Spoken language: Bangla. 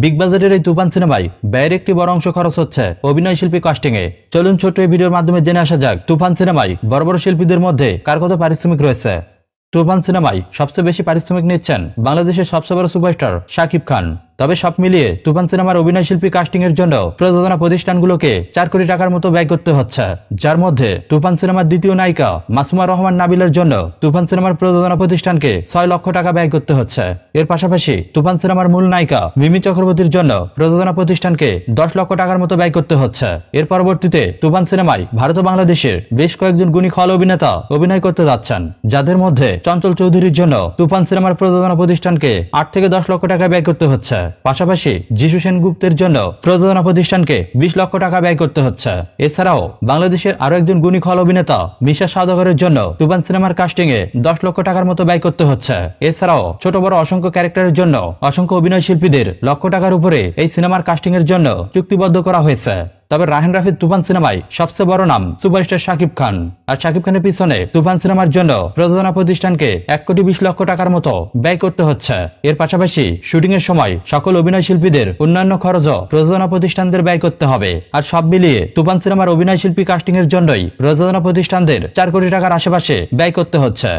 বিগ বাজেটের এই তুফান সিনেমায় ব্যয়ের একটি বড় অংশ খরচ হচ্ছে অভিনয় শিল্পী কাস্টিং এ। চলুন ছোট্ট এই ভিডিওর মাধ্যমে জেনে আসা যাক তুফান সিনেমায় বড় বড় শিল্পীদের মধ্যে কার কত পারিশ্রমিক রয়েছে। তুফান সিনেমায় সবচেয়ে বেশি পারিশ্রমিক নিচ্ছেন বাংলাদেশের সবচেয়ে বড় সুপারস্টার শাকিব খান। তবে সব মিলিয়ে তুফান সিনেমার অভিনয় শিল্পী কাস্টিং এর জন্য প্রযোজনা প্রতিষ্ঠানগুলোকে 4 কোটি টাকার মতো ব্যয় করতে হচ্ছে, যার মধ্যে তুফান সিনেমার দ্বিতীয় নায়িকা মাসুমা রহমান নাবিলের জন্য তুফান সিনেমার প্রযোজনা প্রতিষ্ঠানকে 6 লক্ষ টাকা ব্যয় করতে হচ্ছে। এর পাশাপাশি তুফান সিনেমার মূল নায়িকা মিমি চক্রবর্তীর জন্য প্রযোজনা প্রতিষ্ঠানকে 10 লক্ষ টাকার মতো ব্যয় করতে হচ্ছে। এর পরবর্তীতে তুফান সিনেমায় ভারত ও বাংলাদেশের বেশ কয়েকজন গুণী খল অভিনেতা অভিনয় করতে যাচ্ছেন, যাদের মধ্যে চঞ্চল চৌধুরীর জন্য তুফান সিনেমার প্রযোজনা প্রতিষ্ঠানকে 8 থেকে 10 লক্ষ টাকা ব্যয় করতে হচ্ছে। পাশাপাশি যিশু সেনগুপ্তের জন্য প্রযোজনা প্রতিষ্ঠানকে 20 লক্ষ টাকা ব্যয় করতে হচ্ছে। এছাড়াও বাংলাদেশের আরো একজন গুণী খল অভিনেতা মিশা সাওদাগরের জন্য তুফান সিনেমার কাস্টিং এ 10 লক্ষ টাকার মতো ব্যয় করতে হচ্ছে। এছাড়াও ছোট বড় অসংখ্য ক্যারেক্টারের জন্য অসংখ্য অভিনয় শিল্পীদের লক্ষ টাকার উপরে এই সিনেমার কাস্টিং এর জন্য চুক্তিবদ্ধ করা হয়েছে। তবে রাহেন রাফির তুফান সিনেমায় সবচেয়ে বড় নাম সুপারস্টার শাকিব খান, আর শাকিব খানের পিছনে তুফান সিনেমার জন্য প্রযোজনা প্রতিষ্ঠানকে 1 কোটি 20 লক্ষ টাকার মতো ব্যয় করতে হচ্ছে। এর পাশাপাশি শুটিং এর সময় সকল অভিনয় শিল্পীদের অন্যান্য খরচও প্রযোজনা প্রতিষ্ঠানদের ব্যয় করতে হবে। আর সব মিলিয়ে তুফান সিনেমার অভিনয় শিল্পী কাস্টিং এর জন্যই প্রযোজনা প্রতিষ্ঠানদের 4 কোটি টাকার আশেপাশে ব্যয় করতে হচ্ছে।